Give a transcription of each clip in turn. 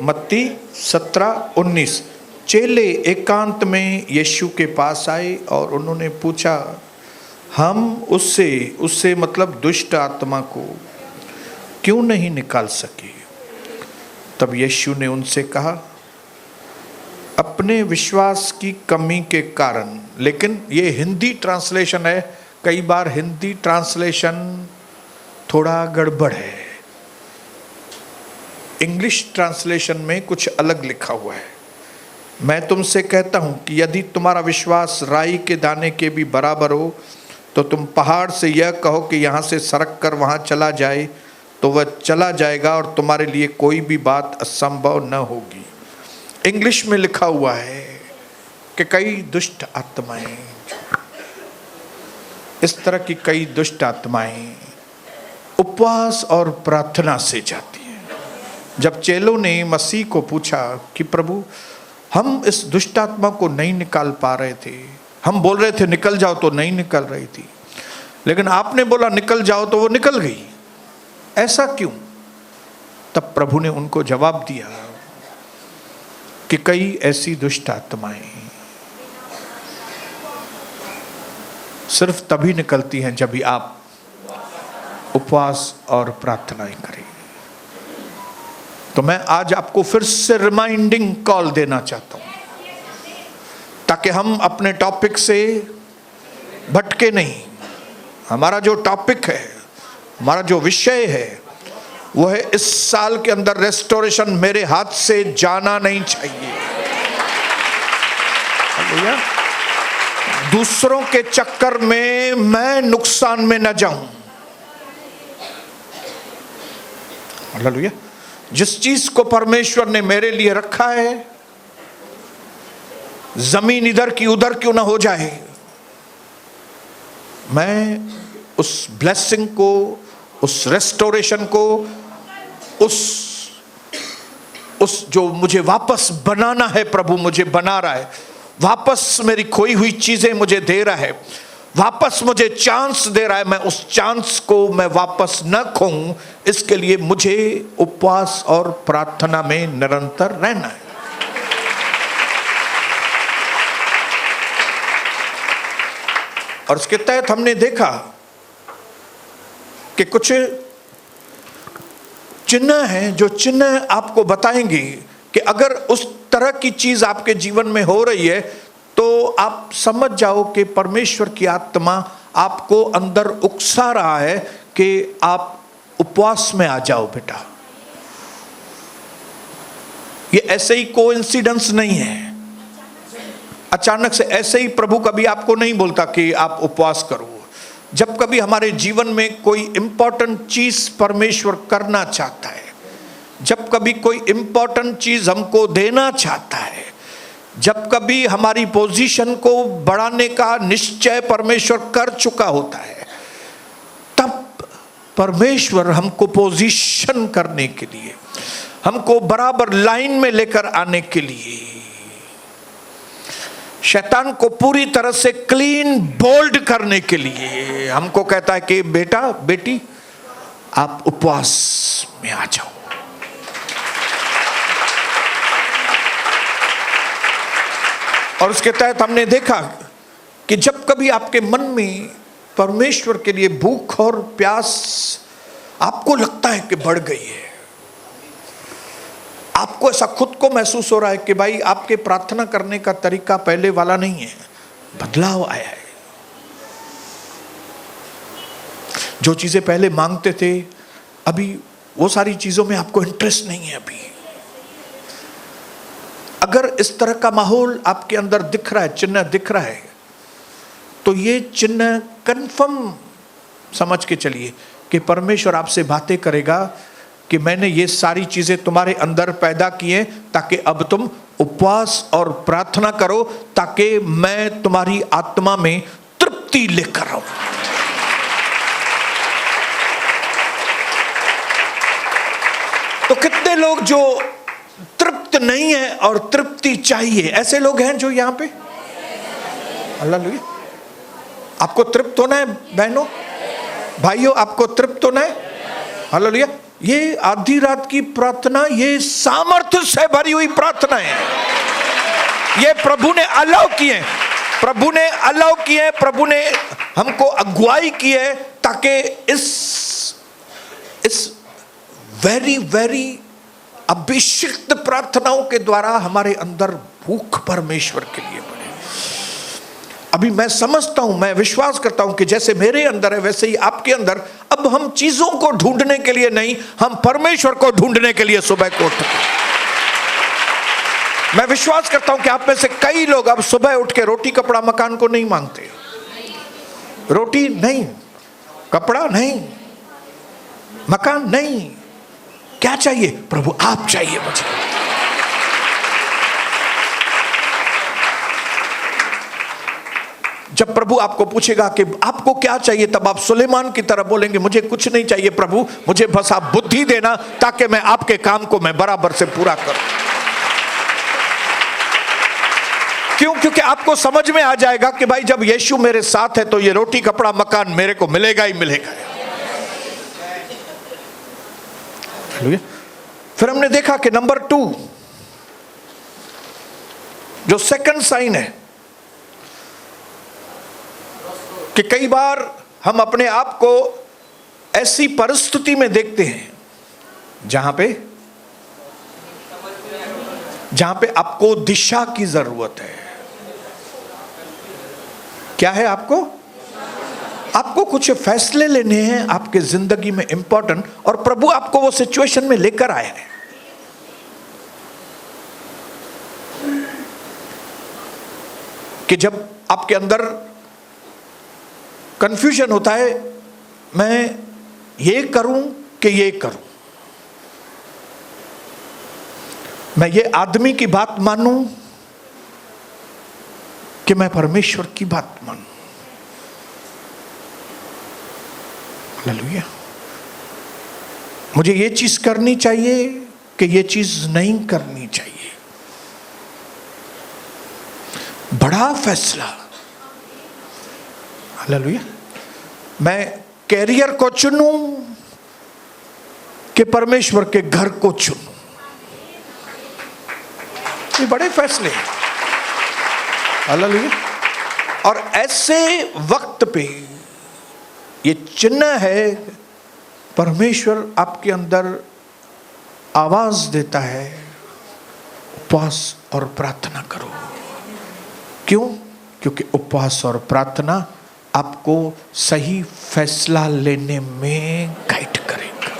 मत्ती 17:19। चेले एकांत में यीशु के पास आए और उन्होंने पूछा, हम उससे मतलब दुष्ट आत्मा को क्यों नहीं निकाल सके? तब यीशु ने उनसे कहा, अपने विश्वास की कमी के कारण। लेकिन ये हिंदी ट्रांसलेशन है, कई बार हिंदी ट्रांसलेशन थोड़ा गड़बड़ है। इंग्लिश ट्रांसलेशन में कुछ अलग लिखा हुआ है। मैं तुमसे कहता हूं कि यदि तुम्हारा विश्वास राई के दाने के भी बराबर हो तो तुम पहाड़ से यह कहो कि यहाँ से सरक कर वहाँ चला जाए तो वह चला जाएगा और तुम्हारे लिए कोई भी बात असंभव न होगी। इंग्लिश में लिखा हुआ है कि कई दुष्ट आत्माएं, इस तरह की कई दुष्ट आत्माएं उपवास और प्रार्थना से जाती हैं। जब चेलों ने मसीह को पूछा कि प्रभु, हम इस दुष्ट आत्मा को नहीं निकाल पा रहे थे, हम बोल रहे थे निकल जाओ तो नहीं निकल रही थी, लेकिन आपने बोला निकल जाओ तो वो निकल गई, ऐसा क्यों? तब प्रभु ने उनको जवाब दिया कि कई ऐसी दुष्ट आत्माएं सिर्फ तभी निकलती हैं जब भी आप उपवास और प्रार्थनाएं करें। तो मैं आज आपको फिर से रिमाइंडिंग कॉल देना चाहता हूं ताकि हम अपने टॉपिक से भटके नहीं। हमारा जो टॉपिक है, हमारा जो विषय है, वो है इस साल के अंदर रेस्टोरेशन मेरे हाथ से जाना नहीं चाहिए। दूसरों के चक्कर में मैं नुकसान में न जाऊं। हालेलुया। जिस चीज को परमेश्वर ने मेरे लिए रखा है, जमीन इधर की उधर क्यों ना हो जाए, मैं उस ब्लेसिंग को, उस रेस्टोरेशन को, उस जो मुझे वापस बनाना है, प्रभु मुझे बना रहा है, वापस मेरी खोई हुई चीजें मुझे दे रहा है, वापस मुझे चांस दे रहा है, मैं उस चांस को मैं वापस न खोऊं, इसके लिए मुझे उपवास और प्रार्थना में निरंतर रहना है। और इसके तहत हमने देखा कि कुछ चिन्ह हैं, जो चिन्ह आपको बताएंगे कि अगर उस तरह की चीज आपके जीवन में हो रही है तो आप समझ जाओ कि परमेश्वर की आत्मा आपको अंदर उकसा रहा है कि आप उपवास में आ जाओ बेटा। ये ऐसे ही कोइंसिडेंस नहीं है, अचानक से ऐसे ही प्रभु कभी आपको नहीं बोलता कि आप उपवास करो। जब कभी हमारे जीवन में कोई इंपॉर्टेंट चीज परमेश्वर करना चाहता है, जब कभी कोई इंपॉर्टेंट चीज हमको देना चाहता है, जब कभी हमारी पोजीशन को बढ़ाने का निश्चय परमेश्वर कर चुका होता है, तब परमेश्वर हमको पोजीशन करने के लिए, हमको बराबर लाइन में लेकर आने के लिए, शैतान को पूरी तरह से क्लीन बोल्ड करने के लिए हमको कहता है कि बेटा बेटी आप उपवास में आ जाओ। और उसके तहत हमने देखा कि जब कभी आपके मन में परमेश्वर के लिए भूख और प्यास आपको लगता है कि बढ़ गई है, आपको ऐसा खुद को महसूस हो रहा है कि भाई आपके प्रार्थना करने का तरीका पहले वाला नहीं है, बदलाव आया है, जो चीजें पहले मांगते थे अभी वो सारी चीजों में आपको इंटरेस्ट नहीं है अभी, अगर इस तरह का माहौल आपके अंदर दिख रहा है, चिन्ह दिख रहा है, तो ये चिन्ह कंफर्म समझ के चलिए कि परमेश्वर आपसे बातें करेगा कि मैंने ये सारी चीजें तुम्हारे अंदर पैदा की हैं ताकि अब तुम उपवास और प्रार्थना करो, ताकि मैं तुम्हारी आत्मा में तृप्ति लेकर आऊं। तो कितने लोग जो तृप्त नहीं है और तृप्ति चाहिए, ऐसे लोग हैं जो यहां पे? हालेलुया। आपको तृप्त होना है बहनों, भाइयों, आपको तृप्त होना है। हालेलुया। ये आधी रात की प्रार्थना, ये सामर्थ्य से भरी हुई प्रार्थना है। ये प्रभु ने अलाउ किए, प्रभु ने अलाउ किए, प्रभु ने हमको अगुवाई की है ताकि इस वेरी वेरी अभिषिक्त प्रार्थनाओं के द्वारा हमारे अंदर भूख परमेश्वर के लिए बढ़े। अभी मैं समझता हूं, मैं विश्वास करता हूं कि जैसे मेरे अंदर है वैसे ही आपके अंदर। अब हम चीजों को ढूंढने के लिए नहीं, हम परमेश्वर को ढूंढने के लिए सुबह को उठते हैं। मैं विश्वास करता हूं कि आप में से कई लोग अब सुबह उठ के रोटी कपड़ा मकान को नहीं मांगते। रोटी नहीं, कपड़ा नहीं, मकान नहीं, क्या चाहिए? प्रभु आप चाहिए मुझे। जब प्रभु आपको पूछेगा कि आपको क्या चाहिए, तब आप सुलेमान की तरह बोलेंगे मुझे कुछ नहीं चाहिए प्रभु, मुझे बस आप बुद्धि देना ताकि मैं आपके काम को मैं बराबर से पूरा करूं। क्यों? क्योंकि आपको समझ में आ जाएगा कि भाई जब यीशु मेरे साथ है तो ये रोटी कपड़ा मकान मेरे को मिलेगा ही मिलेगा। फिर हमने देखा कि नंबर 2 जो सेकंड साइन है कि कई बार हम अपने आप को ऐसी परिस्थिति में देखते हैं जहां पे आपको दिशा की जरूरत है। क्या है? आपको कुछ फैसले लेने हैं आपके जिंदगी में इंपॉर्टेंट, और प्रभु आपको वो सिचुएशन में लेकर आया है। कि जब आपके अंदर कंफ्यूजन होता है, मैं ये करूं कि ये करूं, मैं ये आदमी की बात मानूं कि मैं परमेश्वर की बात मानूं। हालेलुया। मुझे ये चीज करनी चाहिए कि ये चीज नहीं करनी चाहिए। बड़ा फैसला। हालेलुया। मैं कैरियर को चुनूं कि परमेश्वर के घर को चुनूं। ये बड़े फैसले हैं। हालेलुया। और ऐसे वक्त पे ये चिन्ह है, परमेश्वर आपके अंदर आवाज देता है, उपवास और प्रार्थना करो। क्यों? क्योंकि उपवास और प्रार्थना आपको सही फैसला लेने में गाइड करेगा,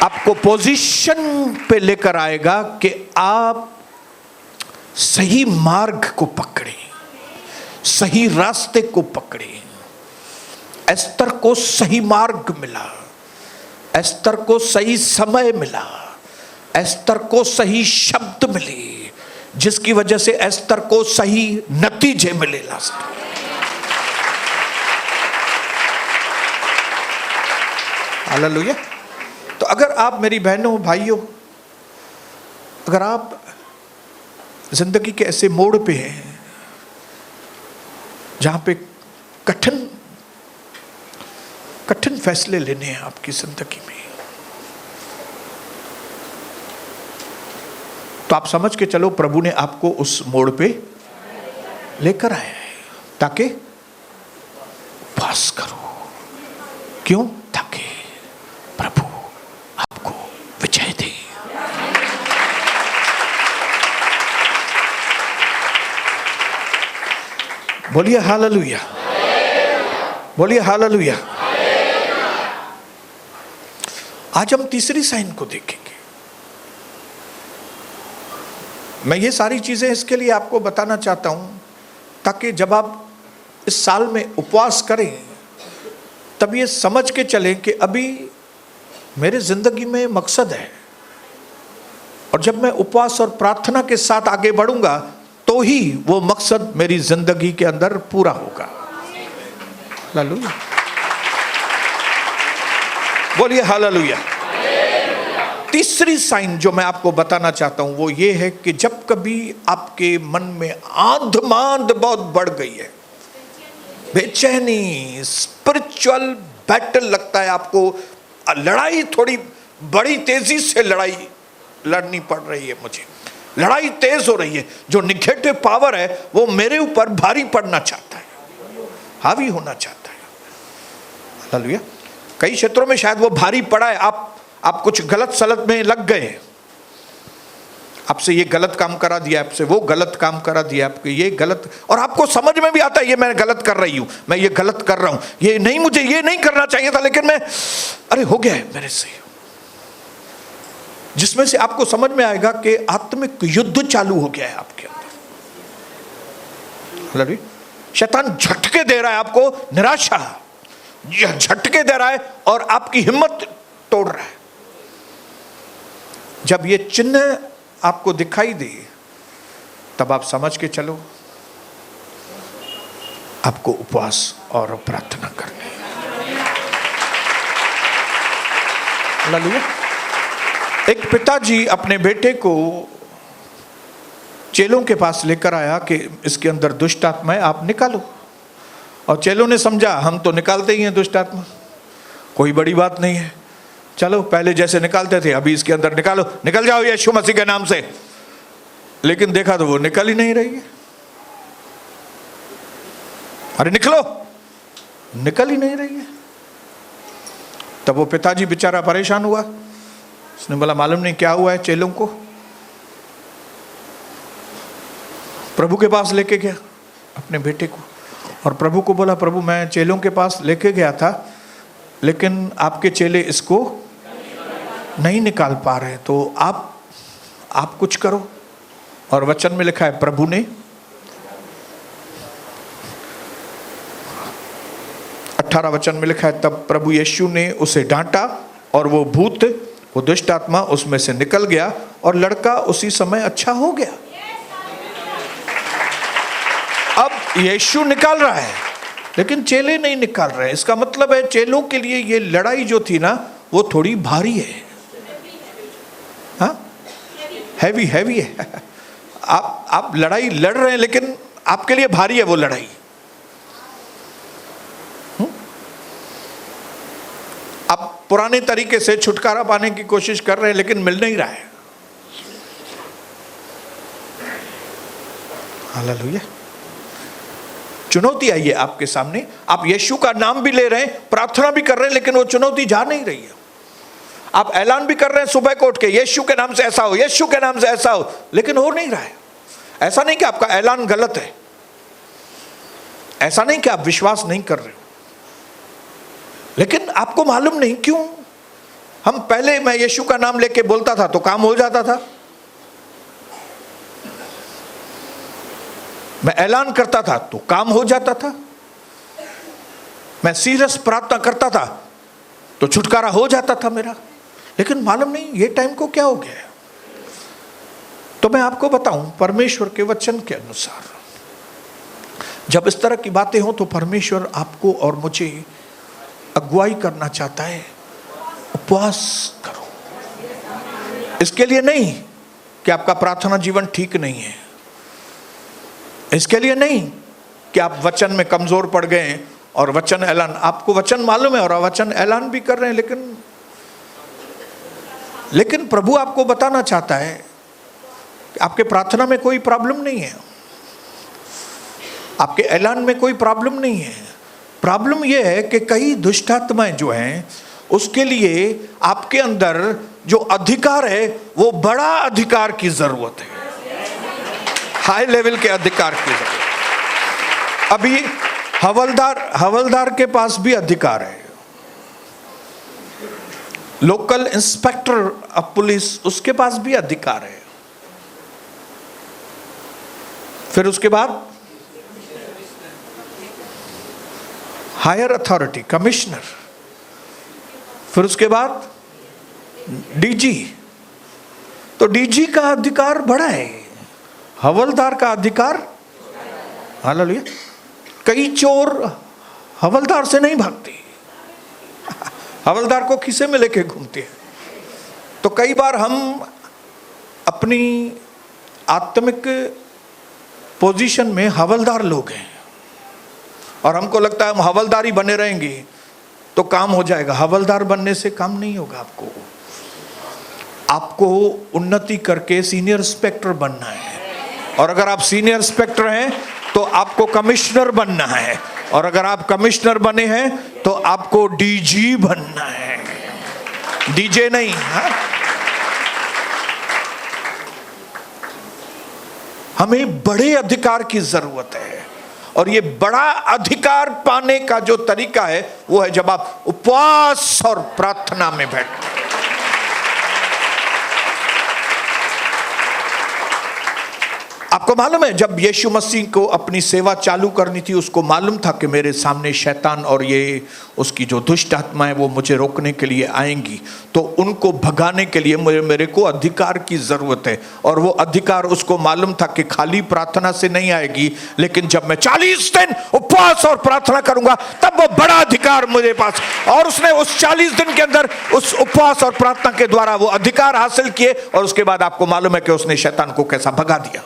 आपको पोजीशन पे लेकर आएगा कि आप सही मार्ग को पकड़े, सही रास्ते को पकड़े। एस्तर को सही मार्ग मिला, एस्तर को सही समय मिला, एस्तर को सही शब्द मिले, जिसकी वजह से एस्तर को सही नतीजे मिले लास्ट। हालेलुया। तो अगर आप मेरी बहनों भाइयों, अगर आप जिंदगी के ऐसे मोड़ पे हैं जहां पे कठिन फैसले लेने हैं आपकी जिंदगी में, तो आप समझ के चलो प्रभु ने आपको उस मोड़ पे लेकर आया है ताकि उपवास करो। क्यों? ताकि प्रभु आपको विजय दे। बोलिए हालेलुया, बोलिए हालेलुया। आज हम तीसरी साइन को देखेंगे। मैं ये सारी चीजें इसके लिए आपको बताना चाहता हूं ताकि जब आप इस साल में उपवास करें तब ये समझ के चलें कि अभी मेरे जिंदगी में मकसद है, और जब मैं उपवास और प्रार्थना के साथ आगे बढ़ूंगा तो ही वो मकसद मेरी जिंदगी के अंदर पूरा होगा। हालेलुया, बोलिए हालेलुया। तीसरी साइन जो मैं आपको बताना चाहता हूं वो ये है कि जब कभी आपके मन में आंध मांद बहुत बढ़ गई है, बेचैनी, स्पिरिचुअल बैटल लगता है आपको, लड़ाई थोड़ी बड़ी तेजी से लड़ाई लड़नी पड़ रही है, मुझे लड़ाई तेज हो रही है, जो निगेटिव पावर है वो मेरे ऊपर भारी पड़ना चाहता है, हावी होना चाहता है। हालेलुया। कई क्षेत्रों में शायद वो भारी पड़ा है, आप कुछ गलत सलत में लग गए, आपसे ये गलत काम करा दिया, आपसे वो गलत काम करा दिया, आपको ये गलत, और आपको समझ में भी आता है ये मैं गलत कर रही हूं, मैं ये गलत कर रहा हूं, ये नहीं, मुझे ये नहीं करना चाहिए था, लेकिन मैं, अरे हो गया है मेरे से, जिसमें से आपको समझ में आएगा कि आत्मिक युद्ध चालू हो गया है आपके अंदर। शैतान झटके दे रहा है आपको, निराशा झटके दे रहा है और आपकी हिम्मत तोड़ रहा है। जब ये चिन्ह आपको दिखाई दे तब आप समझ के चलो आपको उपवास और प्रार्थना करनी है। हालेलुया। एक पिताजी अपने बेटे को चेलों के पास लेकर आया कि इसके अंदर दुष्ट आत्मा है, आप निकालो। और चेलों ने समझा हम तो निकालते ही हैं दुष्ट आत्मा, कोई बड़ी बात नहीं है, चलो पहले जैसे निकालते थे अभी इसके अंदर निकालो, निकल जाओ यीशु मसीह के नाम से। लेकिन देखा तो वो निकल ही नहीं रही है। अरे निकलो, निकल ही नहीं रही है। तब वो पिताजी बेचारा परेशान हुआ, उसने बोला मालूम नहीं क्या हुआ है। चेलों को प्रभु के पास लेके गया अपने बेटे को, और प्रभु को बोला प्रभु मैं चेलों के पास लेके गया था लेकिन आपके चेले इसको नहीं निकाल पा रहे, तो आप कुछ करो। और वचन में लिखा है प्रभु ने 18 वचन में लिखा है तब प्रभु यीशु ने उसे डांटा और वो भूत, वो दुष्ट आत्मा उसमें से निकल गया और लड़का उसी समय अच्छा हो गया। अब यीशु निकाल रहा है लेकिन चेले नहीं निकाल रहे। इसका मतलब है चेलों के लिए ये लड़ाई जो थी ना वो थोड़ी भारी है, हाँ हैवी है। आप लड़ाई लड़ रहे हैं लेकिन आपके लिए भारी है वो लड़ाई। आप पुराने तरीके से छुटकारा पाने की कोशिश कर रहे हैं लेकिन मिल नहीं रहा है। हालेलुया। चुनौती आई है आपके सामने, आप यीशु का नाम भी ले रहे हैं, प्रार्थना भी कर रहे हैं, लेकिन वो चुनौती जा नहीं रही है। आप ऐलान भी कर रहे हैं सुबह को उठ के यीशु के नाम से ऐसा हो, यीशु के नाम से ऐसा हो, लेकिन हो नहीं रहा है। ऐसा नहीं कि आपका ऐलान गलत है, ऐसा नहीं कि आप विश्वास नहीं कर रहे हो, लेकिन आपको मालूम नहीं क्यों। हम पहले मैं यीशु का नाम लेके बोलता था तो काम हो जाता था, मैं ऐलान करता था तो काम हो जाता था, मैं सीरियस प्रार्थना करता था तो छुटकारा हो जाता था मेरा, लेकिन मालूम नहीं ये टाइम को क्या हो गया है। तो मैं आपको बताऊं परमेश्वर के वचन के अनुसार जब इस तरह की बातें हो तो परमेश्वर आपको और मुझे अगुवाई करना चाहता है। उपवास करो, इसके लिए नहीं कि आपका प्रार्थना जीवन ठीक नहीं है, इसके लिए नहीं कि आप वचन में कमजोर पड़ गए और वचन ऐलान, आपको वचन मालूम है और वचन ऐलान भी कर रहे हैं, लेकिन प्रभु आपको बताना चाहता है कि आपके प्रार्थना में कोई प्रॉब्लम नहीं है, आपके ऐलान में कोई प्रॉब्लम नहीं है। प्रॉब्लम यह है कि कई दुष्ट आत्माएं जो हैं उसके लिए आपके अंदर जो अधिकार है वो बड़ा अधिकार की जरूरत है, हाई लेवल के अधिकार की जरूरत। अभी हवलदार के पास भी अधिकार है, लोकल इंस्पेक्टर ऑफ पुलिस उसके पास भी अधिकार है, फिर उसके बाद हायर अथॉरिटी कमिश्नर, फिर उसके बाद डीजी। तो डीजी का अधिकार बड़ा है, हवलदार का अधिकार, हालेलुया। कई चोर हवलदार से नहीं भागते, हवलदार को खीसे में लेके घूमते हैं। तो कई बार हम अपनी आत्मिक पोजीशन में हवलदार लोग हैं और हमको लगता है हम हवलदार ही बने रहेंगे, तो काम हो जाएगा। हवलदार बनने से काम नहीं होगा। आपको उन्नति करके सीनियर इंस्पेक्टर बनना है, और अगर आप सीनियर इंस्पेक्टर हैं तो आपको कमिश्नर बनना है, और अगर आप कमिश्नर बने हैं तो आपको डीजी बनना है, डीजे नहीं। हमें बड़े अधिकार की जरूरत है, और ये बड़ा अधिकार पाने का जो तरीका है वो है जब आप उपवास और प्रार्थना में बैठते। आपको मालूम है, जब यीशु मसीह को अपनी सेवा चालू करनी थी, उसको मालूम था कि मेरे सामने शैतान और ये उसकी जो दुष्ट आत्मा है वो मुझे रोकने के लिए आएंगी, तो उनको भगाने के लिए मेरे को अधिकार की जरूरत है। और वो अधिकार उसको मालूम था कि खाली प्रार्थना से नहीं आएगी, लेकिन जब मैं 40 दिन उपवास और प्रार्थना करूंगा तब वो बड़ा अधिकार मेरे पास। और उसने उस 40 दिन के अंदर उस उपवास और प्रार्थना के द्वारा वो अधिकार हासिल किए, और उसके बाद आपको मालूम है कि उसने शैतान को कैसा भगा दिया।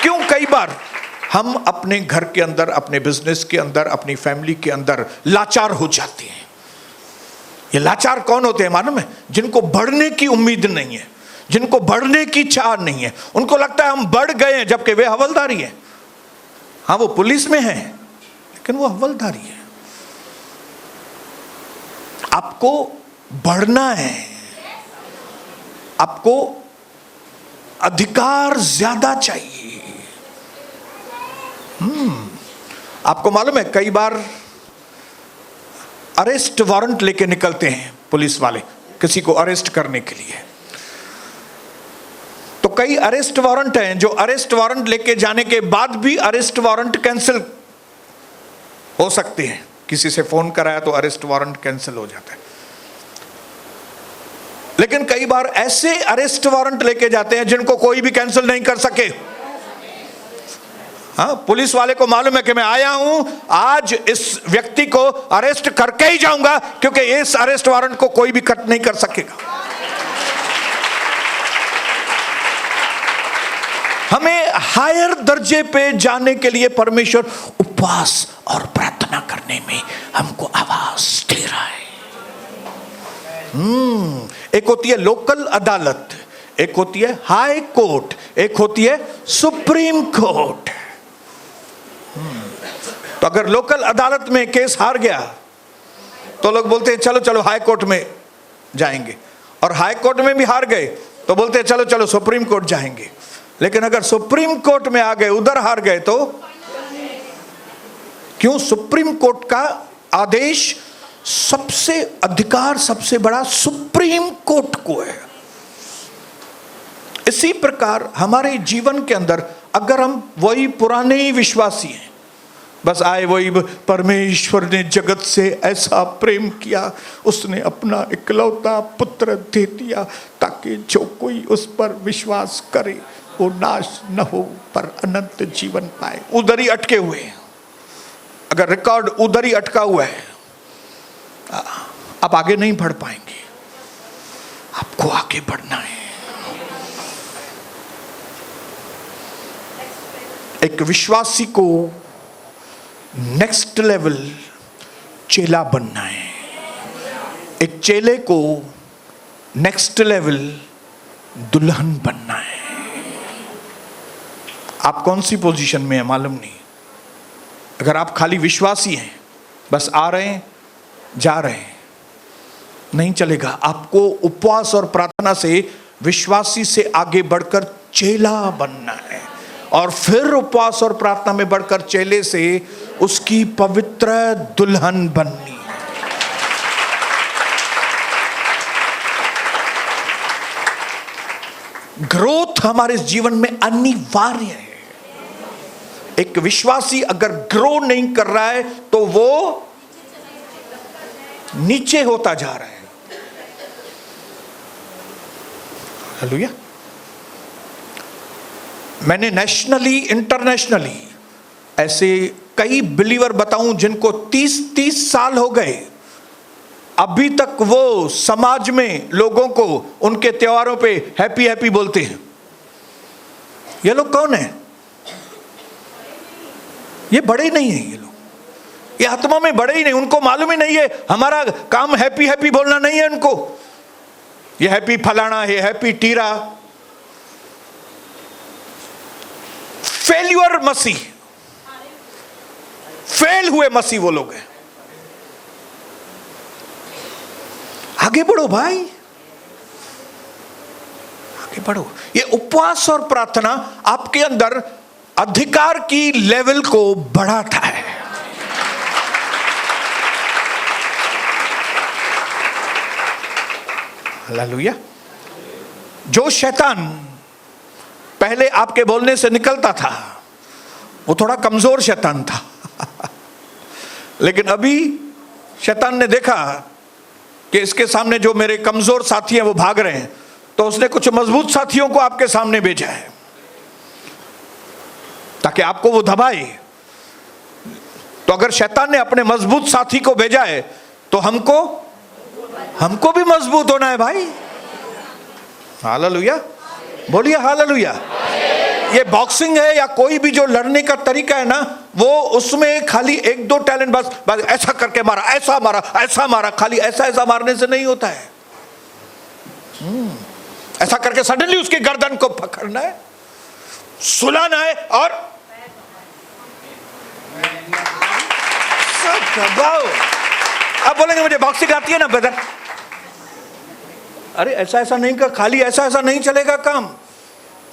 क्यों कई बार हम अपने घर के अंदर, अपने बिजनेस के अंदर, अपनी फैमिली के अंदर लाचार हो जाते हैं। ये लाचार कौन होते हैं मालूम है? जिनको बढ़ने की उम्मीद नहीं है, जिनको बढ़ने की चाह नहीं है। उनको लगता है हम बढ़ गए हैं, जबकि वे हवलदारी है। हाँ, वो पुलिस में है लेकिन वो हवलदारी है। आपको बढ़ना है, आपको अधिकार ज्यादा चाहिए। आपको मालूम है, कई बार अरेस्ट वारंट लेके निकलते हैं पुलिस वाले किसी को अरेस्ट करने के लिए। तो कई अरेस्ट वारंट हैं जो अरेस्ट वारंट लेके जाने के बाद भी अरेस्ट वारंट कैंसिल हो सकते हैं। किसी से फोन कराया तो अरेस्ट वारंट कैंसिल हो जाता है। लेकिन कई बार ऐसे अरेस्ट वारंट लेके जाते हैं जिनको कोई भी कैंसिल नहीं कर सके। हाँ, पुलिस वाले को मालूम है कि मैं आया हूं, आज इस व्यक्ति को अरेस्ट करके ही जाऊंगा, क्योंकि इस अरेस्ट वारंट को कोई भी कट नहीं कर सकेगा। हमें हायर दर्जे पे जाने के लिए परमेश्वर उपवास और प्रार्थना करने में हमको आवाज दे रहा है। एक होती है लोकल अदालत, एक होती है हाई कोर्ट, एक होती है सुप्रीम कोर्ट। तो अगर लोकल अदालत में केस हार गया तो लोग बोलते हैं चलो चलो हाई कोर्ट में जाएंगे, और हाई कोर्ट में भी हार गए तो बोलते हैं चलो चलो सुप्रीम कोर्ट जाएंगे। लेकिन अगर सुप्रीम कोर्ट में आ गए, उधर हार गए तो क्यों? सुप्रीम कोर्ट का आदेश सबसे अधिकार सबसे बड़ा सुप्रीम कोर्ट को है। इसी प्रकार हमारे जीवन के अंदर अगर हम वही पुराने ही विश्वासी हैं, बस आए वही परमेश्वर ने जगत से ऐसा प्रेम किया, उसने अपना इकलौता पुत्र दे दिया ताकि जो कोई उस पर विश्वास करे वो नाश न हो पर अनंत जीवन पाए, उधर ही अटके हुए हैं। अगर रिकॉर्ड उधर ही अटका हुआ है, आप आगे नहीं बढ़ पाएंगे। आपको आगे बढ़ना है। एक विश्वासी को नेक्स्ट लेवल चेला बनना है। एक चेले को नेक्स्ट लेवल दुल्हन बनना है। आप कौन सी पोजीशन में है मालूम नहीं। अगर आप खाली विश्वासी हैं, बस आ रहे हैं जा रहे हैं, नहीं चलेगा। आपको उपवास और प्रार्थना से विश्वासी से आगे बढ़कर चेला बनना है, और फिर उपवास और प्रार्थना में बढ़कर चेले से उसकी पवित्र दुल्हन बननी है। ग्रोथ हमारे जीवन में अनिवार्य है। एक विश्वासी अगर ग्रो नहीं कर रहा है तो वो नीचे होता जा रहा है। हालेलुया। मैंने नेशनली इंटरनेशनली ऐसे कई बिलीवर बताऊं जिनको 30-30 साल हो गए, अभी तक वो समाज में लोगों को उनके त्योहारों पे हैप्पी हैप्पी बोलते हैं। ये लोग कौन है? ये बड़े नहीं है, ये लोग ये आत्मा में बड़े ही नहीं, उनको मालूम ही नहीं है हमारा काम हैप्पी हैप्पी बोलना नहीं है उनको। ये हैप्पी फलाना, ये हैप्पी टीरा। फेल्यूर मसीह, फेल हुए मसीह वो लोग हैं। आगे बढ़ो भाई, आगे बढ़ो। ये उपवास और प्रार्थना आपके अंदर अधिकार की लेवल को बढ़ाता है। हालेलुया। जो शैतान पहले आपके बोलने से निकलता था वो थोड़ा कमजोर शैतान था लेकिन अभी शैतान ने देखा कि इसके सामने जो मेरे कमजोर साथी हैं वो भाग रहे हैं, तो उसने कुछ मजबूत साथियों को आपके सामने भेजा है ताकि आपको वो दबाए। तो अगर शैतान ने अपने मजबूत साथी को भेजा है तो हमको भी मजबूत होना है भाई। हालेलुया, बोलिए हालेलुया। ये बॉक्सिंग है या कोई भी जो लड़ने का तरीका है ना, वो उसमें खाली एक दो टैलेंट बस ऐसा करके मारा, ऐसा मारा, ऐसा मारा, खाली ऐसा मारने से नहीं होता है। ऐसा करके सडनली उसकी गर्दन को पकड़ना है, सुलाना है और सब दबाओ। अब बोलेंगे मुझे बॉक्सिंग आती है ना ब्रदर। अरे ऐसा नहीं कर, खाली ऐसा नहीं चलेगा काम।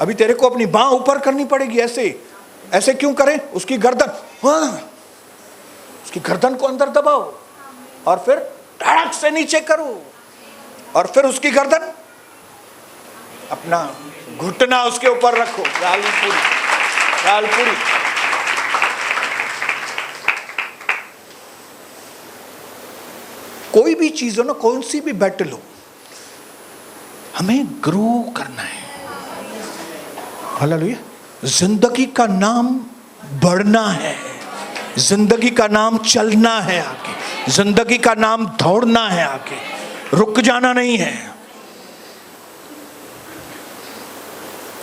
अभी तेरे को अपनी बांह ऊपर करनी पड़ेगी। ऐसे क्यों करें? उसकी गर्दन, उसकी गर्दन को अंदर दबाओ और फिर धड़क से नीचे करो और फिर उसकी गर्दन, अपना घुटना उसके ऊपर रखो। पूरी कोई भी चीज हो ना, कौन सी भी बैटल हो, हमें ग्रो करना है। हालेलुया। जिंदगी का नाम बढ़ना है, जिंदगी का नाम चलना है आगे, जिंदगी का नाम दौड़ना है आगे, रुक जाना नहीं है।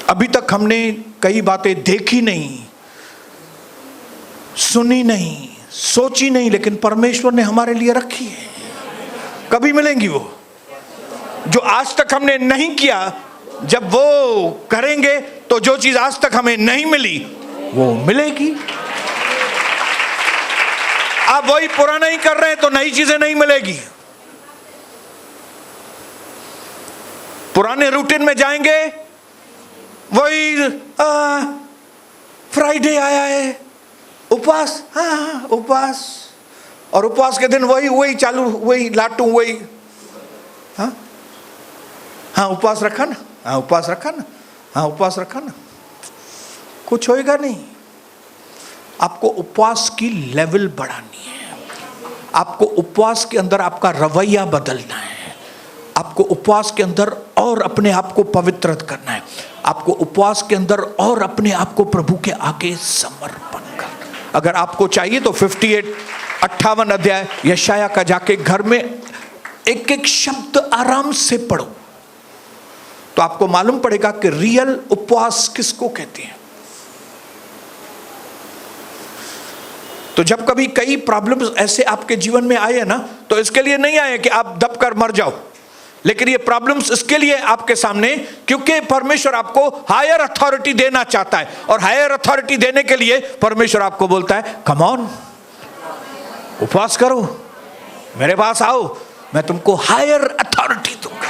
अभी तक हमने कई बातें देखी नहीं, सुनी नहीं, सोची नहीं, लेकिन परमेश्वर ने हमारे लिए रखी है। कभी मिलेंगी वो जो आज तक हमने नहीं किया। जब वो करेंगे तो जो चीज आज तक हमें नहीं मिली वो मिलेगी। आप वही पुराना ही कर रहे हैं तो नई चीजें नहीं मिलेगी। पुराने रूटीन में जाएंगे, वही फ्राइडे आया है, उपवास, उपवास, और उपवास के दिन वही चालू, वही लाटू, वही उपवास रखा ना, उपवास रखा ना, उपवास रखा ना, कुछ होएगा नहीं। आपको उपवास की लेवल बढ़ानी है, आपको उपवास के अंदर आपका रवैया बदलना है, आपको उपवास के अंदर और अपने आप को पवित्र करना है, आपको उपवास के अंदर और अपने आप को प्रभु के आगे समर्पण करना। अगर आपको चाहिए तो 58 अध्याय यशाया का जाके घर में एक एक शब्द आराम से पढ़ो तो आपको मालूम पड़ेगा कि रियल उपवास किसको कहते हैं। तो जब कभी कई प्रॉब्लम्स ऐसे आपके जीवन में आए ना, तो इसके लिए नहीं आए कि आप दबकर मर जाओ, लेकिन ये प्रॉब्लम्स इसके लिए आपके सामने क्योंकि परमेश्वर आपको हायर अथॉरिटी देना चाहता है, और हायर अथॉरिटी देने के लिए परमेश्वर आपको बोलता है कम ऑन, उपवास करो, मेरे पास आओ, मैं तुमको हायर अथॉरिटी दूंगा।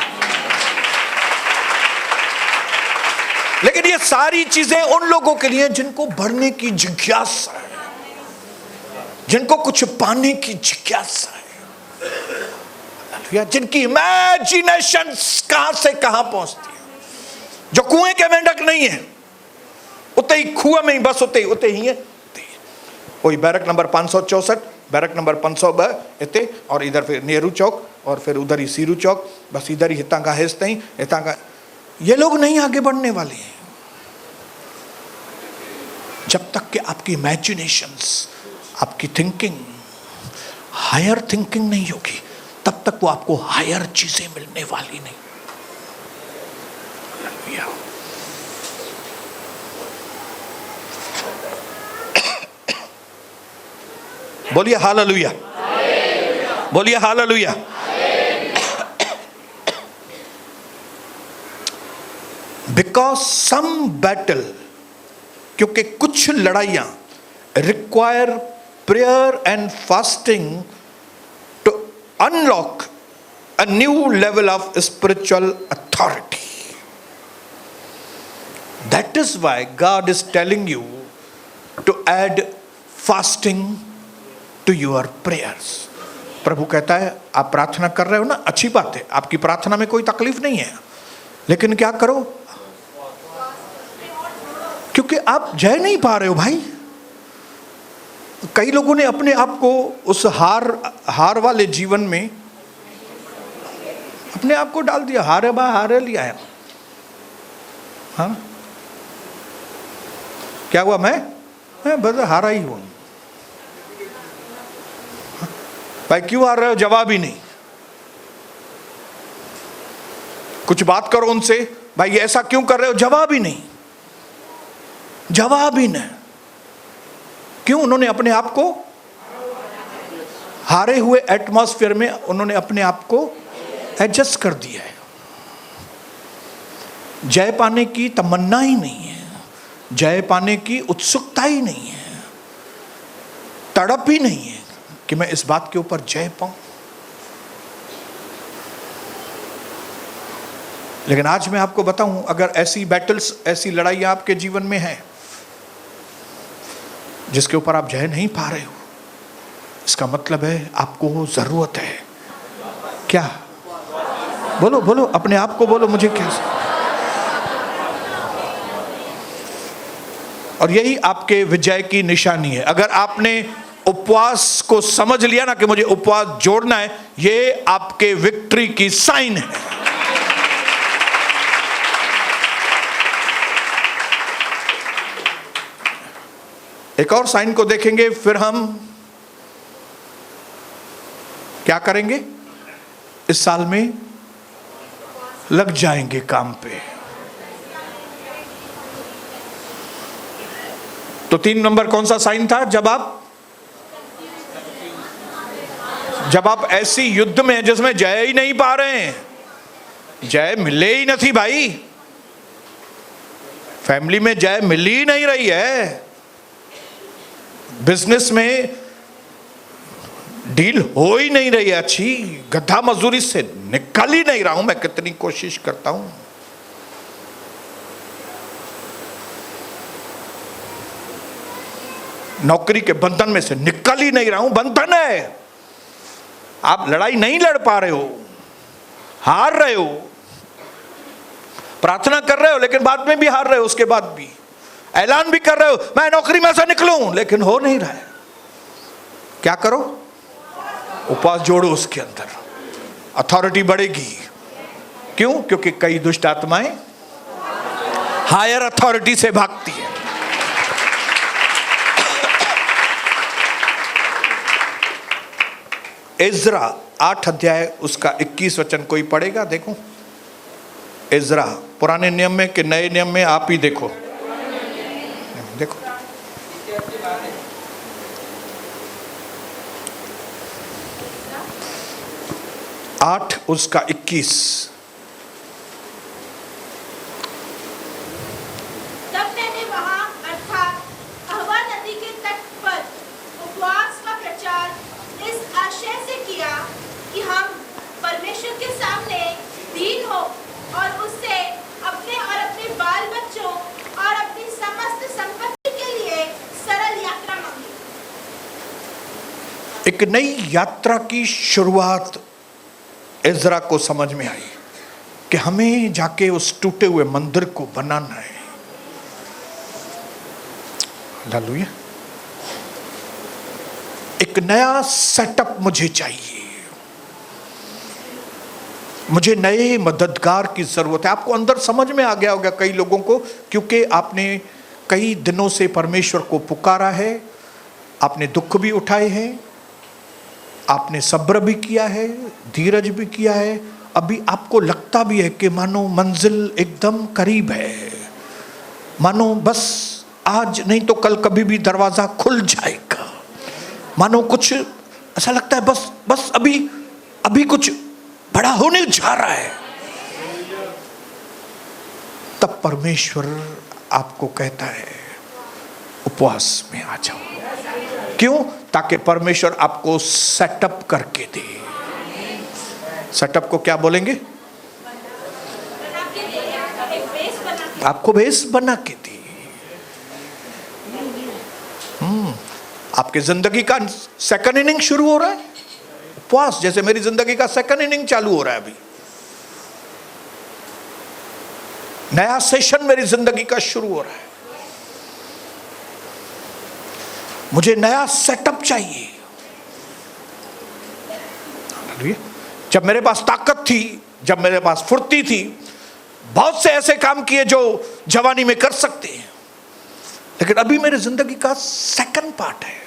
लेकिन ये सारी चीजें उन लोगों के लिए जिनको बढ़ने की जिज्ञासा है, जिनको कुछ पाने की जिज्ञासा है, जिनकी इमेजिनेशन कहां से कहां पहुंचती है, जो कुएं के मेंढक नहीं है, उतने ही कुएं में ही बस उतने ही है। वही बैरक नंबर 564, बैरक नंबर 502 इतने, और इधर फिर नेहरू चौक, और फिर उधर ही सीरू चौक, बस इधर ही हिता का हेस्ते ही हिता का। ये लोग नहीं आगे बढ़ने वाले हैं जब तक कि आपकी इमेजिनेशंस, आपकी थिंकिंग हायर थिंकिंग नहीं होगी, तब तक वो आपको हायर चीजें मिलने वाली नहीं। बोलिए हालेलुया, बोलिए हालेलुया। बिकॉज सम बैटल, क्योंकि कुछ लड़ाइयां require prayer and fasting to unlock a new level of spiritual authority. That is why God is telling you to add fasting to your prayers. प्रभु कहता है आप प्रार्थना कर रहे हो ना, अच्छी बात है, आपकी प्रार्थना में कोई तकलीफ नहीं है, लेकिन क्या करो, क्योंकि आप जय नहीं पा रहे हो भाई। कई लोगों ने अपने आप को उस हार वाले जीवन में अपने आप को डाल दिया, हारे लिया है। हाँ, क्या हुआ, मैं बस हारा ही हूं भाई। क्यों हार रहे हो, जवाब ही नहीं। कुछ बात करो उनसे, भाई ऐसा क्यों कर रहे हो, जवाब ही नहीं, जवाब ही नहीं। क्यों? उन्होंने अपने आप को हारे हुए एटमॉस्फेयर में उन्होंने अपने आप को एडजस्ट कर दिया है। जय पाने की तमन्ना ही नहीं है, जय पाने की उत्सुकता ही नहीं है, तड़प ही नहीं है कि मैं इस बात के ऊपर जय पाऊं। लेकिन आज मैं आपको बताऊं, अगर ऐसी बैटल्स, ऐसी लड़ाइयां आपके जीवन में हैं जिसके ऊपर आप जय नहीं पा रहे हो, इसका मतलब है आपको जरूरत है क्या? बोलो बोलो, अपने आप को बोलो, मुझे क्या। और यही आपके विजय की निशानी है। अगर आपने उपवास को समझ लिया ना कि मुझे उपवास जोड़ना है, ये आपके विक्ट्री की साइन है। एक और साइन को देखेंगे, फिर हम क्या करेंगे, इस साल में लग जाएंगे काम पे। तो 3 नंबर कौन सा साइन था? जब आप ऐसी युद्ध में जिसमें जय ही नहीं पा रहे हैं, जय मिले ही नहीं भाई, फैमिली में जय मिल ही नहीं रही है, बिजनेस में डील हो ही नहीं रही है अच्छी, गधा मजदूरी से निकल ही नहीं रहा हूं मैं, कितनी कोशिश करता हूं। नौकरी के बंधन में से निकल ही नहीं रहा हूं, बंधन है। आप लड़ाई नहीं लड़ पा रहे हो, हार रहे हो, प्रार्थना कर रहे हो लेकिन बाद में भी हार रहे हो, उसके बाद भी ऐलान भी कर रहे हो मैं नौकरी में से निकलूं, लेकिन हो नहीं रहा है। क्या करो? उपवास जोड़ो, उसके अंदर अथॉरिटी बढ़ेगी। क्यों? क्योंकि कई दुष्ट आत्माएं हायर अथॉरिटी से भागती है। इज़रा 8 अध्याय उसका 21 वचन कोई पढ़ेगा? देखो इज़रा, पुराने नियम में कि नए नियम में, आप ही देखो। देखो 8 उसका 21। तब मैंने वहां अर्थात अहवा नदी के तट पर उपवास का प्रचार इस आशय से किया कि हम परमेश्वर के सामने दीन हो और उससे अपने और अपने बाल बच्चों और अपनी समस्त संपत्ति के लिए सरल यात्रा मांगी। एक नई यात्रा की शुरुआत इज़रा को समझ में आई कि हमें जाके उस टूटे हुए मंदिर को बनाना है। हालेलुया। एक नया सेटअप मुझे चाहिए, मुझे नए मददगार की जरूरत है। आपको अंदर समझ में आ गया होगा कई लोगों को, क्योंकि आपने कई दिनों से परमेश्वर को पुकारा है, आपने दुख भी उठाए हैं, आपने सब्र भी किया है, धीरज भी किया है। अभी आपको लगता भी है कि मानो मंजिल एकदम करीब है, मानो बस आज नहीं तो कल कभी भी दरवाजा खुल जाएगा, मानो कुछ ऐसा लगता है बस बस अभी कुछ बड़ा होने जा रहा है, तब परमेश्वर आपको कहता है उपवास में आ जाओ। क्यों? ताकि परमेश्वर आपको सेटअप करके दे। सेटअप को क्या बोलेंगे? आपको बेस बना के दी। आपके जिंदगी का सेकंड इनिंग शुरू हो रहा है उपवास, जैसे मेरी जिंदगी का सेकंड इनिंग चालू हो रहा है। अभी नया सेशन मेरी जिंदगी का शुरू हो रहा है। मुझे नया सेटअप चाहिए। जब मेरे पास ताकत थी, जब मेरे पास फुर्ती थी, बहुत से ऐसे काम किए जो जवानी में कर सकते हैं, लेकिन अभी मेरी जिंदगी का सेकंड पार्ट है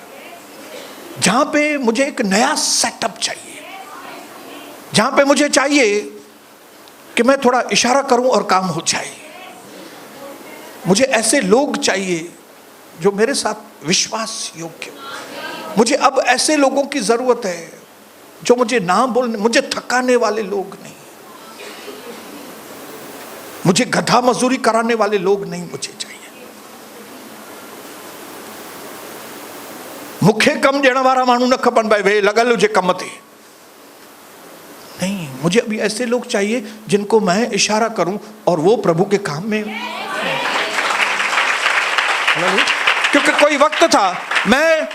जहां पे मुझे एक नया सेटअप चाहिए, जहां पे मुझे चाहिए कि मैं थोड़ा इशारा करूं और काम हो जाए। मुझे ऐसे लोग चाहिए जो मेरे साथ विश्वास योग्य। मुझे अब ऐसे लोगों की जरूरत है जो मुझे ना बोलने, मुझे थकाने वाले लोग नहीं, मुझे गधा मजदूरी कराने वाले लोग नहीं मुझे चाहिए। मुखे कम ॾियण वारा माण्हू न खपनि भाई वे लॻल हुजे कम ते। नहीं, मुझे अभी ऐसे लोग चाहिए जिनको मैं इशारा करूं और वो प्रभु के काम में। क्योंकि कोई वक्त था मैं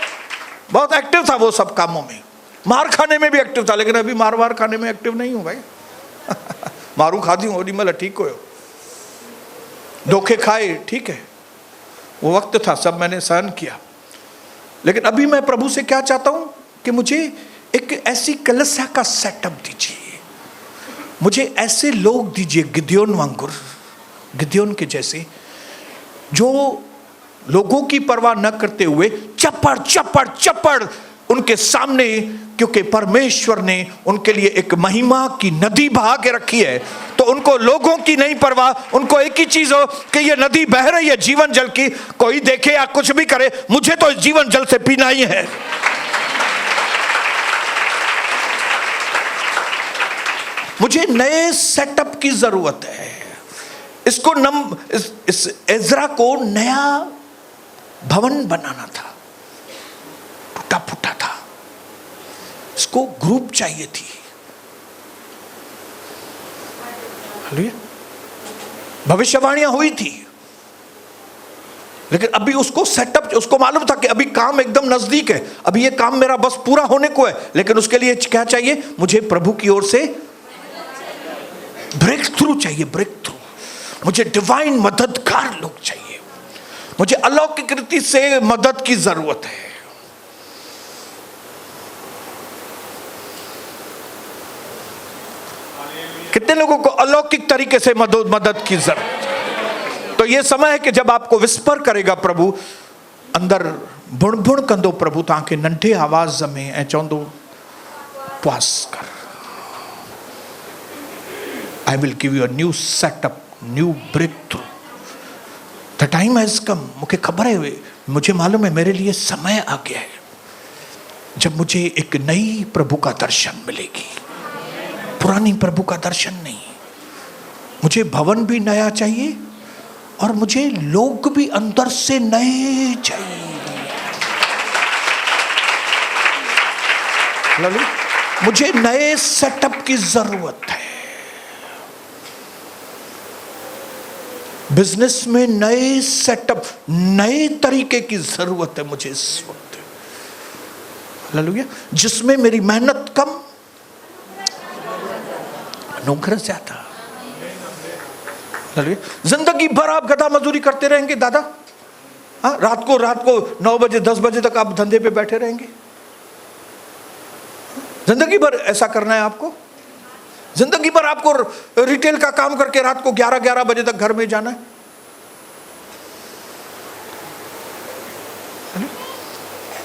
बहुत एक्टिव था वो सब कामों में, मार खाने में भी एक्टिव था, लेकिन अभी मार खाने में एक्टिव नहीं हूं भाई। मारू खाधी हूं ओडी महिल ठीक हुयो, धोखे खाए ठीक है, वो वक्त था, सब मैंने सहन किया। लेकिन अभी मैं प्रभु से क्या चाहता हूं कि मुझे एक ऐसी कलीसिया का सेटअप दीजिए, मुझे ऐसे लोग दीजिए गिदयोन वांगुर, गिदयोन के जैसे, जो लोगों की परवाह न करते हुए चप्पड़ चप्पड़ चप्पड़ उनके सामने, क्योंकि परमेश्वर ने उनके लिए एक महिमा की नदी बहा के रखी है, तो उनको लोगों की नहीं परवाह, उनको एक ही चीज हो कि ये नदी बह रही है जीवन जल की, कोई देखे या कुछ भी करे, मुझे तो इस जीवन जल से पीना ही है। मुझे नए सेटअप की जरूरत है। इसको इस एजरा को नया भवन बनाना था, टूटा फूटा था, इसको ग्रुप चाहिए थी। भविष्यवाणियां हुई थी, लेकिन अभी उसको सेटअप, उसको मालूम था कि अभी काम एकदम नजदीक है, अभी ये काम मेरा बस पूरा होने को है, लेकिन उसके लिए क्या चाहिए? मुझे प्रभु की ओर से ब्रेक थ्रू चाहिए, ब्रेक थ्रू। मुझे डिवाइन मददगार लोग चाहिए, मुझे अलौकिक रीति से मदद की जरूरत है। कितने लोगों को अलौकिक तरीके से मदद की जरूरत है? तो यह समय है कि जब आपको विस्पर करेगा प्रभु, अंदर बुण बुण कंदो प्रभु तव्हांखे नंढे आवाज में ऐं चवंदो उपवास कर। I will give you a new setup, new breakthrough. The time has come. मुझे खबर है, मुझे मालूम है, मेरे लिए समय आ गया है जब मुझे एक नई प्रभु का दर्शन मिलेगी, पुरानी प्रभु का दर्शन नहीं। मुझे भवन भी नया चाहिए और मुझे लोग भी अंदर से नए चाहिए। मुझे नए सेटअप की जरूरत है। बिजनेस में नए सेटअप, नए तरीके की जरूरत है मुझे इस वक्त, हालेलुया, जिसमें मेरी मेहनत कम, अनुग्रह ज्यादा। हालेलुया। जिंदगी भर आप गधा मजदूरी करते रहेंगे दादा? हाँ, रात को 9 बजे 10 बजे तक आप धंधे पे बैठे रहेंगे? जिंदगी भर ऐसा करना है आपको? जिंदगी भर आपको रिटेल का काम करके रात को 11 बजे तक घर में जाना है?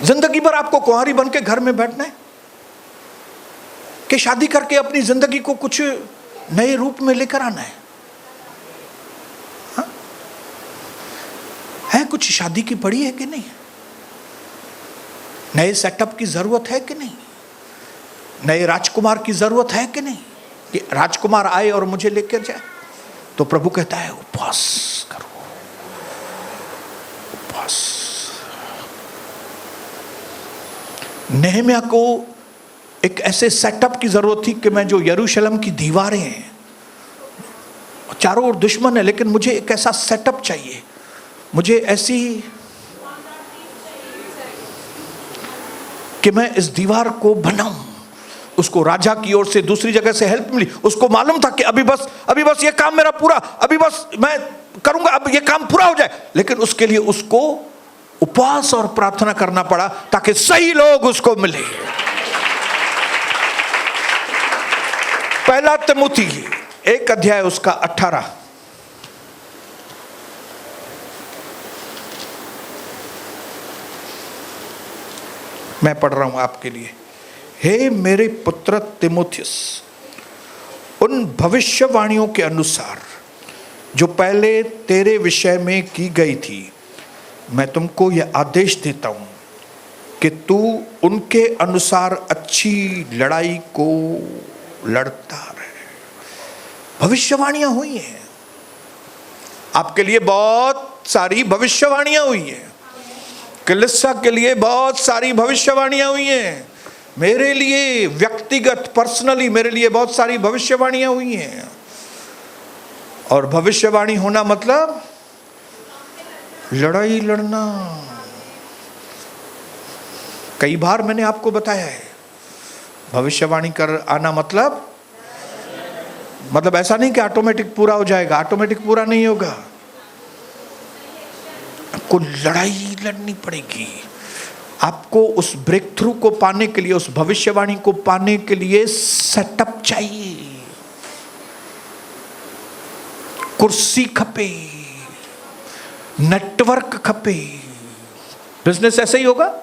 जिंदगी भर आपको कुंवारी बन के घर में बैठना है कि शादी करके अपनी जिंदगी को कुछ नए रूप में लेकर आना है? हाँ? है कुछ शादी की पड़ी है कि नहीं? नए सेटअप की जरूरत है कि नहीं? नए राजकुमार की जरूरत है कि नहीं, कि राजकुमार आए और मुझे लेकर जाए? तो प्रभु कहता है उपवास करो, उपवास। नेहम्याह को एक ऐसे सेटअप की जरूरत थी कि मैं जो यरूशलेम की दीवारें हैं, चारों ओर दुश्मन है, लेकिन मुझे एक ऐसा सेटअप चाहिए, मुझे ऐसी कि मैं इस दीवार को बनाऊं। उसको राजा की ओर से दूसरी जगह से हेल्प मिली। उसको मालूम था कि अभी बस ये काम मेरा पूरा, अभी बस मैं करूंगा, अब ये काम पूरा हो जाए। लेकिन उसके लिए उसको उपवास और प्रार्थना करना पड़ा ताकि सही लोग उसको मिले। पहला तिमुथी 1 अध्याय उसका 18, मैं पढ़ रहा हूं आपके लिए। हे मेरे पुत्र तिमुथियुस, उन भविष्यवाणियों के अनुसार जो पहले तेरे विषय में की गई थी, मैं तुमको यह आदेश देता हूं कि तू उनके अनुसार अच्छी लड़ाई को लड़ता रहे। भविष्यवाणियां हुई हैं आपके लिए, बहुत सारी भविष्यवाणियां हुई हैं। कलीसिया के लिए बहुत सारी भविष्यवाणियां हुई हैं। मेरे लिए व्यक्तिगत पर्सनली मेरे लिए बहुत सारी भविष्यवाणियां हुई हैं। और भविष्यवाणी होना मतलब लड़ाई लड़ना। कई बार मैंने आपको बताया है, भविष्यवाणी कर आना मतलब ऐसा नहीं कि ऑटोमेटिक पूरा हो जाएगा। ऑटोमेटिक पूरा नहीं होगा, आपको लड़ाई लड़नी पड़ेगी। आपको उस ब्रेक थ्रू को पाने के लिए, उस भविष्यवाणी को पाने के लिए सेटअप चाहिए, कुर्सी खपे, नेटवर्क खपे। बिजनेस ऐसे ही होगा,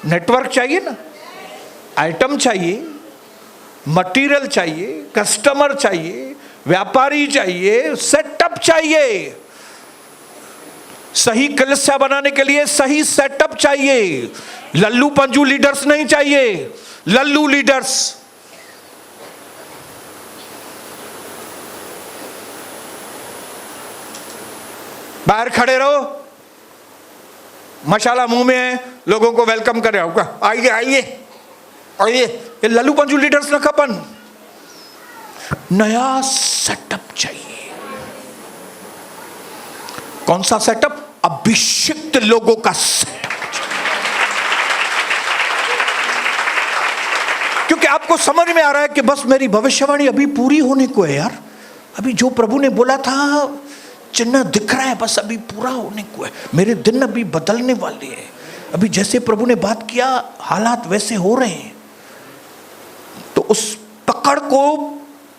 नेटवर्क चाहिए ना, आइटम चाहिए, मटेरियल चाहिए, कस्टमर चाहिए, व्यापारी चाहिए, सेटअप चाहिए। सही कलीसिया बनाने के लिए सही सेटअप चाहिए। लल्लू पंजू लीडर्स नहीं चाहिए, लल्लू लीडर्स। बाहर खड़े रहो, मशाला मुंह में है, लोगों को वेलकम कर रहे हो, आइए आइए आइए। ये लल्लू पंजू लीडर्स ना खपन, नया सेटअप चाहिए। कौन सा सेटअप? अभिषिक्त लोगों का सेटअप। क्योंकि आपको समझ में आ रहा है कि बस मेरी भविष्यवाणी अभी पूरी होने को है यार, अभी जो प्रभु ने बोला था चिन्ह दिख रहा है, बस अभी पूरा होने को है। मेरे दिन अभी बदलने वाले हैं, अभी जैसे प्रभु ने बात किया हालात वैसे हो रहे हैं। तो उस पकड़ को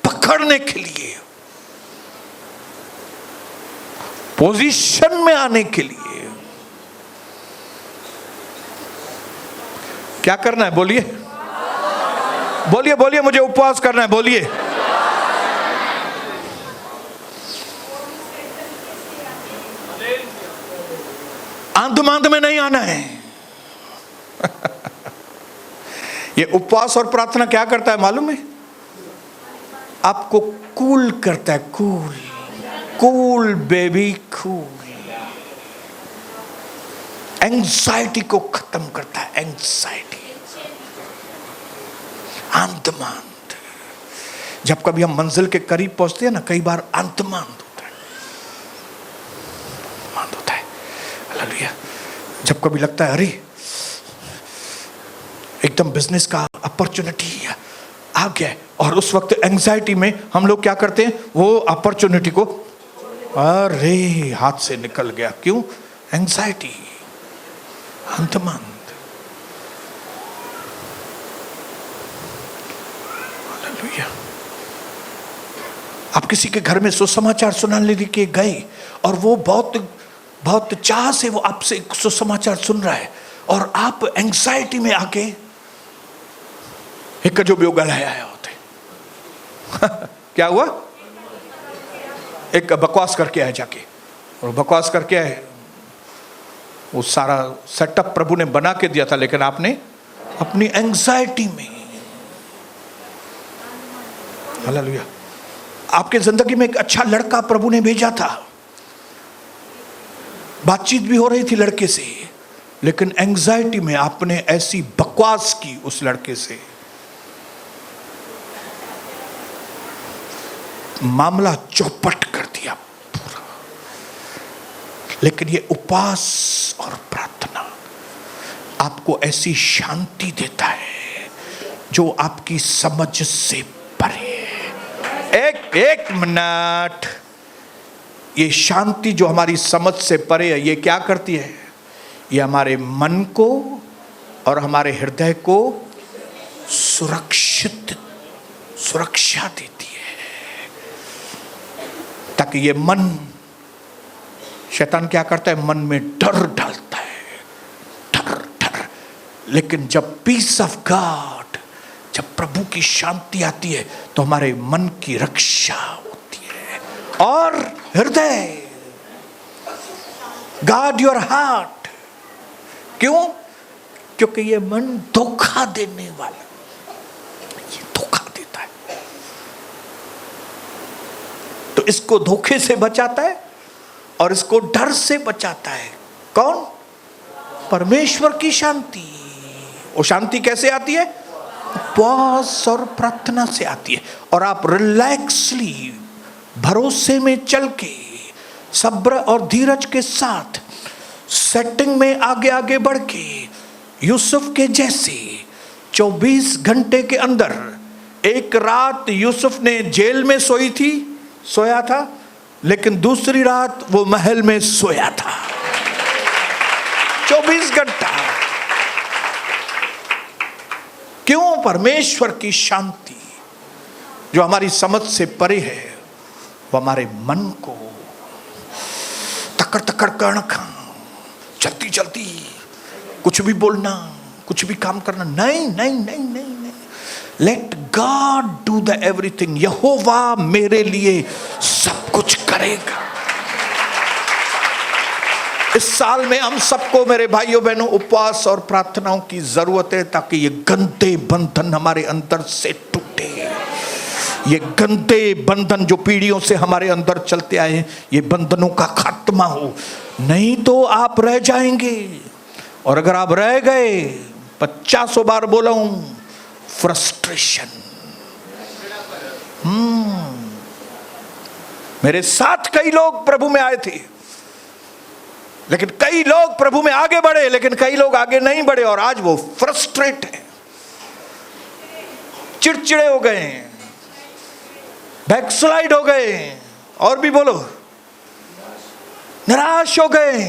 पकड़ने के लिए, पोजीशन में आने के लिए क्या करना है? बोलिए बोलिए बोलिए, मुझे उपवास करना है, बोलिए। आंध में नहीं आना है। ये उपवास और प्रार्थना क्या करता है मालूम है? आपको कूल करता है, cool cool baby cool. Anxiety को खत्म करता है, एंजाइटी, अंतमांत। जब कभी हम मंजिल के करीब पहुंचते हैं ना, कई बार अंतमांत होता है, अंतमांत होता है। हालेलुया। जब कभी लगता है अरे एकदम बिजनेस का अपॉर्चुनिटी आ गया, और उस वक्त एंजाइटी में हम लोग क्या करते हैं? वो अपॉर्चुनिटी को अरे हाथ से निकल गया। क्यों? एंजाइटी, अंतमंद। हालेलुया। आप किसी के घर में सुसमाचार सुनाने के गए, और वो बहुत चाह से वो आपसे सुसमाचार सुन रहा है, और आप एंजाइटी में आके एक जो भी गलाया होते क्या हुआ? एक बकवास करके आए जाके, और बकवास करके आए, वो सारा सेटअप प्रभु ने बना के दिया था, लेकिन आपने अपनी एंजाइटी में, हालेलुया, आपके जिंदगी में एक अच्छा लड़का प्रभु ने भेजा था, बातचीत भी हो रही थी लड़के से, लेकिन एंजाइटी में आपने ऐसी बकवास की उस लड़के से, मामला चौपट कर दिया पूरा। लेकिन ये उपवास और प्रार्थना आपको ऐसी शांति देता है जो आपकी समझ से परे है। एक मिनट, ये शांति जो हमारी समझ से परे है, ये क्या करती है? ये हमारे मन को और हमारे हृदय को सुरक्षा देती है, ताकि ये मन, शैतान क्या करता है? मन में डर डालता है, डर। लेकिन जब पीस ऑफ गॉड, जब प्रभु की शांति आती है तो हमारे मन की रक्षा होती है। और हृदय, गार्ड योर हार्ट। क्यों? क्योंकि ये मन धोखा देने वाला, ये धोखा देता है, तो इसको धोखे से बचाता है और इसको डर से बचाता है। कौन? परमेश्वर की शांति। वो शांति कैसे आती है? उपवास और प्रार्थना से आती है। और आप रिलैक्सली, भरोसे में चल के, सब्र और धीरज के साथ, सेटिंग में आगे आगे बढ़ के, यूसुफ के जैसे 24 घंटे के अंदर, एक रात यूसुफ ने जेल में सोया था, लेकिन दूसरी रात वो महल में सोया था। 24 घंटा। क्यों? परमेश्वर की शांति जो हमारी समझ से परे है, वो हमारे मन को तकड़ करना, जल्दी कुछ भी बोलना, कुछ भी काम करना, नहीं। Let God do the everything. यहोवा मेरे लिए सब कुछ करेगा। इस साल में हम सबको, मेरे भाइयों बहनों, उपवास और प्रार्थनाओं की जरूरत है, ताकि ये गंदे बंधन हमारे अंदर से टूटे। ये गंदे बंधन जो पीढ़ियों से हमारे अंदर चलते आए हैं, ये बंधनों का खात्मा हो। नहीं तो आप रह जाएंगे। और अगर आप रह गए, 50 बार बोला हूं, फ्रस्ट्रेशन। मेरे साथ कई लोग प्रभु में आए थे, लेकिन कई लोग प्रभु में आगे बढ़े, लेकिन कई लोग आगे नहीं बढ़े, और आज वो फ्रस्ट्रेट हैं, चिड़चिड़े हो गए, बैकस्लाइड हो गए, और भी बोलो, निराश हो गए,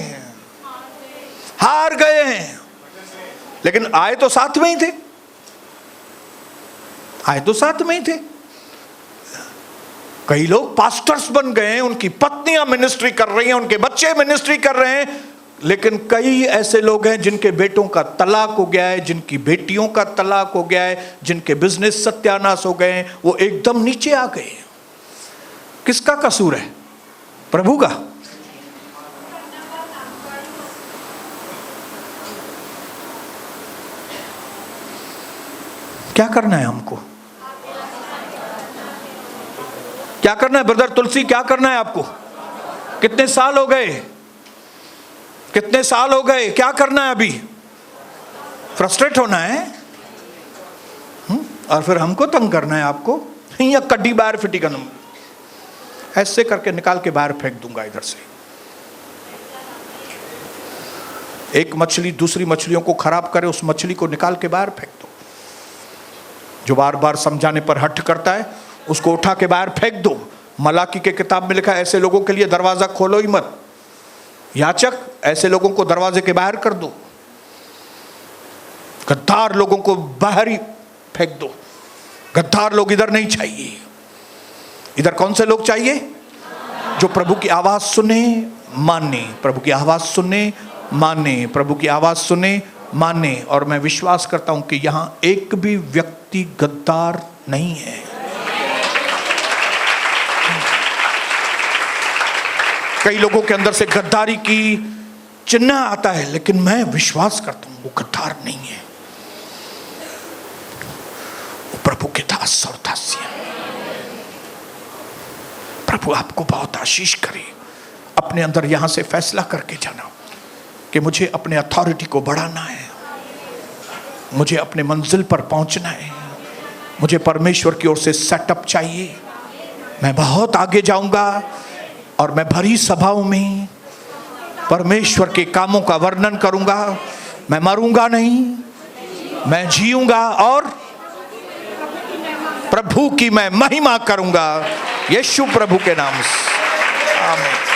हार गए हैं। लेकिन आए तो साथ में ही थे, कई लोग पास्टर्स बन गए हैं, उनकी पत्नियां मिनिस्ट्री कर रही हैं, उनके बच्चे मिनिस्ट्री कर रहे हैं। लेकिन कई ऐसे लोग हैं जिनके बेटों का तलाक हो गया है, जिनकी बेटियों का तलाक हो गया है, जिनके बिजनेस सत्यानाश हो गए हैं, वो एकदम नीचे आ गए। किसका कसूर है? प्रभु का। क्या करना है हमको? क्या करना है ब्रदर तुलसी? क्या करना है आपको? कितने साल हो गए? क्या करना है अभी? फ्रस्ट्रेट होना है? और फिर हमको तंग करना है आपको? या कड्डी बाहर फिटी करना, ऐसे करके निकाल के बाहर फेंक दूंगा इधर से। एक मछली दूसरी मछलियों को खराब करे, उस मछली को निकाल के बाहर फेंक दो। जो बार बार समझाने पर हट करता है, उसको उठा के बाहर फेंक दो। मलाकी के किताब में लिखा है, ऐसे लोगों के लिए दरवाजा खोलो ही मत। याचक, ऐसे लोगों को दरवाजे के बाहर कर दो। गद्दार लोगों को बाहर ही फेंक दो। गद्दार लोग इधर नहीं चाहिए। इधर कौन से लोग चाहिए? जो प्रभु की आवाज सुने, माने। प्रभु की आवाज सुने, माने। प्रभु की आवाज सुने, माने। और मैं विश्वास करता हूं कि यहां एक भी व्यक्ति गद्दार नहीं है। कई लोगों के अंदर से गद्दारी की चिन्ह आता है, लेकिन मैं विश्वास करता हूं वो गद्दार नहीं है, वो प्रभु के दास और दासी है। प्रभु आपको बहुत आशीष करे। अपने अंदर यहां से फैसला करके जाना कि मुझे अपने अथॉरिटी को बढ़ाना है, मुझे अपने मंजिल पर पहुंचना है, मुझे परमेश्वर की ओर से सेटअप चाहिए। मैं बहुत आगे जाऊंगा और मैं भरी सभाओं में परमेश्वर के कामों का वर्णन करूंगा। मैं मरूंगा नहीं, मैं जीऊंगा और प्रभु की मैं महिमा करूंगा, यीशु प्रभु के नाम से। आमीन।